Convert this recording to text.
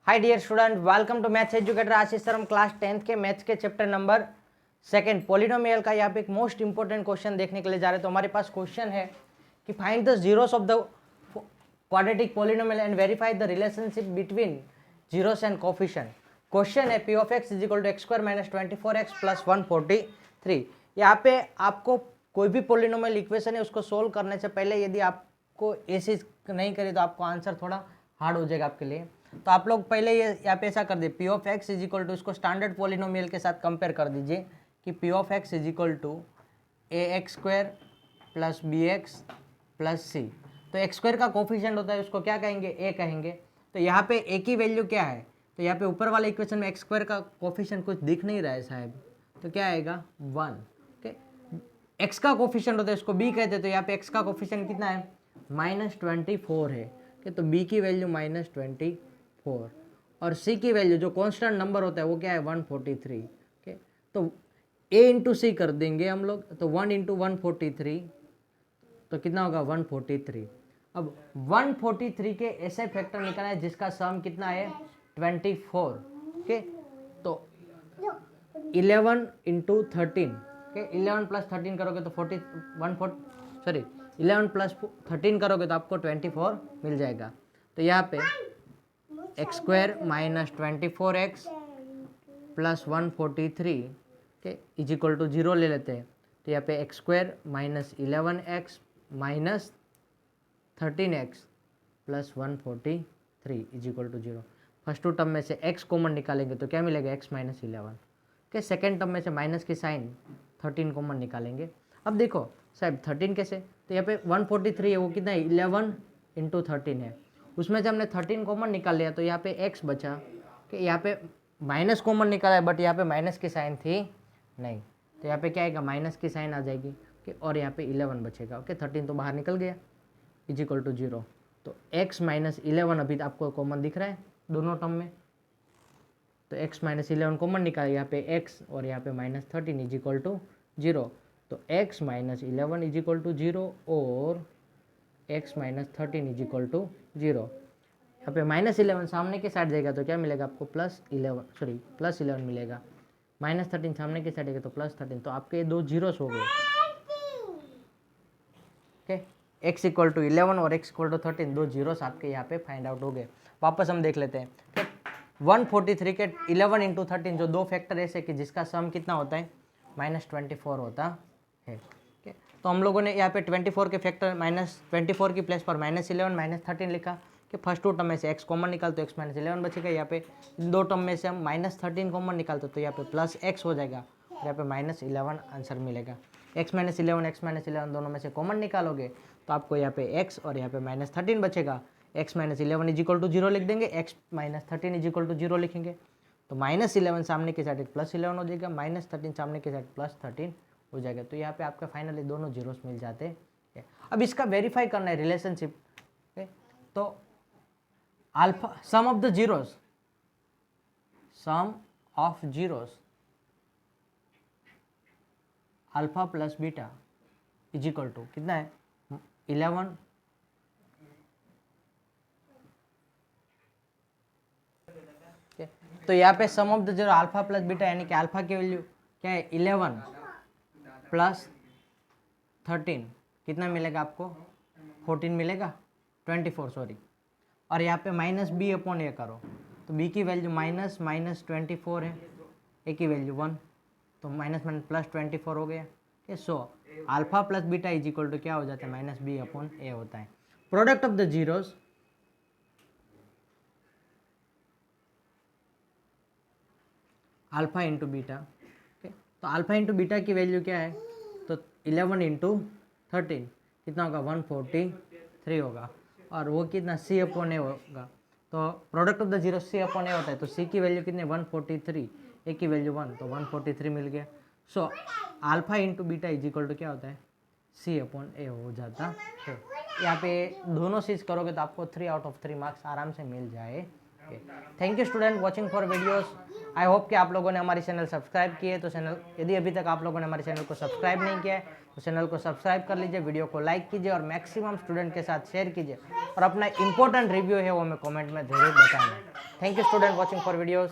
Hi dear student, welcome to maths educator Ashish sir. हम class 10th के maths के chapter number 2 polynomial का यहाँ पे एक मोस्ट इंपॉर्टेंट क्वेश्चन देखने के लिए जा रहे हैं। तो हमारे पास क्वेश्चन है कि find the zeros of the quadratic polynomial and verify the relationship between zeros and coefficient. Question है p of x is equal to x square minus 24x plus 143। यहाँ पे आपको कोई भी पॉलिनोमियल इक्वेशन है उसको सोल्व करने से पहले यदि आपको ऐसे नहीं करे तो आपको आंसर थोड़ा हार्ड हो जाएगा आपके लिए। तो आप लोग पहले ये यहाँ पे ऐसा कर दे, p of x is equal to इसको स्टैंडर्ड पॉलिनोमियल के साथ कंपेयर कर दीजिए कि p of x is equal to a x square plus b x plus c. तो एक्स स्क्वायर का कोफिशिएंट होता है उसको क्या कहेंगे, ए कहेंगे। तो यहाँ पे ए की वैल्यू क्या है, तो यहाँ पे ऊपर वाले इक्वेशन में एक्स स्क्वायर का कोफिशिएंट कुछ दिख नहीं रहा है साहब, तो क्या आएगा 1। एक्स का कोफिशिएंट होता है उसको बी कहते हैं। तो यहाँ पे एक्स का कोफिशिएंट कितना है, -24 है। तो बी की वैल्यू -24 और सी की वैल्यू जो कांस्टेंट नंबर होता है वो क्या है 143। तो ए इंटू सी कर देंगे हम लोग, तो 1 इंटू 143 तो कितना होगा 143। अब 143 के ऐसे फैक्टर निकालना है जिसका सम कितना है 24। तो 11 इंटू 13, 11 प्लस 13 करोगे तो 11 प्लस 13 करोगे तो आपको 24 मिल जाएगा। तो यहाँ पे x square minus 24x plus 143 के इज इक्वल टू 0 ले लेते हैं। तो यहाँ पे x square minus 11x minus 13x plus 143 is equal to 0। First two term में से x कॉमन निकालेंगे तो क्या मिलेगा x माइनस 11। सेकेंड टर्म में से माइनस की साइन 13 कॉमन निकालेंगे। अब देखो साहब 13 कैसे, तो यहाँ पे 143 है वो कितना है 11 इंटू 13 है, उसमें से हमने 13 कॉमन निकाल लिया तो यहाँ पे x बचा। कि यहाँ पे माइनस कॉमन निकाला है बट यहाँ पे माइनस की साइन थी नहीं, तो यहाँ पे क्या आएगा माइनस की साइन आ जाएगी कि और यहाँ पे 11 बचेगा। 13 तो बाहर निकल गया इज इक्वल टू 0। तो x माइनस 11 अभी आपको कॉमन दिख रहा है दोनों टर्म में, तो x माइनस 11 कॉमन निकाले, यहाँ पे x और यहाँ पे -13 इज इक्वल टू 0। तो x minus 11 is equal to 0 और x minus 13 is equal to 0। यहाँ पे -11 सामने के साइड जाएगा तो क्या मिलेगा आपको प्लस 11 मिलेगा। -13 सामने के साइड जाएगा तो +13। तो आपके दो जीरोस हो गए। x इक्वल टू 11 और x इक्वल टू 13 दो जीरोस आपके यहाँ पे फाइंड आउट हो गए। वापस हम देख लेते हैं 143 के 11 इंटू 13 जो दो फैक्टर ऐसे कि जिसका सम कितना होता है -24 होता है। तो हम लोगों ने यहाँ पे 24 के फैक्टर -24 की प्लेस पर -11 -13 लिखा कि फर्स्ट टू टर्म में से x कॉमन निकाल तो x माइनस 11 बचेगा। यहाँ पे दो टर्म में से हम -13 कॉमन निकालते तो यहाँ पे प्लस x हो जाएगा और यहाँ पे -11 आंसर मिलेगा। x माइनस 11 दोनों में से कॉमन निकालोगे तो आपको यहाँ पे x और यहाँ पे -13 बचेगा। x minus 11 is equal to 0 लिख देंगे, x minus 13 is equal to 0 लिखेंगे तो -11 सामने के साइड +11 हो जाएगा, -13 सामने के साइड +13 हो जाएगा। तो यहाँ पे आपका फाइनली दोनों जीरोस मिल जाते हैं। अब इसका वेरीफाई करना है रिलेशनशिप। तो alpha sum of zeros alpha plus beta is equal to कितना है 11। तो यहाँ पे sum of the zero alpha plus beta यानी कि अल्फा की वैल्यू क्या है 11 प्लस 13 कितना मिलेगा आपको 14 मिलेगा 24 सॉरी। और यहाँ पे -b अपॉन ए करो तो b की वैल्यू -24 है, a की वैल्यू 1 तो +24 हो गया। So alpha plus beta is equal to क्या हो जाता है -b अपॉन ए होता है। Product of the zeros alpha into beta. तो अल्फा इंटू बीटा की वैल्यू क्या है, तो 11 इंटू 13 कितना होगा 143 होगा और वो कितना c अपॉन ए होगा। तो product of the zero c upon a होता है तो c की वैल्यू कितनी 143, ए की वैल्यू 1 तो 143 मिल गया। So alpha into beta is equal to क्या होता है c अपॉन ए हो जाता है। यहाँ पे दोनों चीज़ करोगे तो आपको 3 आउट ऑफ 3 मार्क्स आराम से मिल जाए। Thank you student watching for videos. I hope कि आप लोगों ने हमारी चैनल सब्सक्राइब किए। तो चैनल यदि अभी तक आप लोगों ने हमारे चैनल को सब्सक्राइब नहीं किया है तो चैनल को सब्सक्राइब कर लीजिए, वीडियो को लाइक कीजिए और मैक्सिमम स्टूडेंट के साथ शेयर कीजिए और अपना इंपॉर्टेंट रिव्यू है वो हमें कमेंट में जरूर बताएं। Thank you student watching for videos.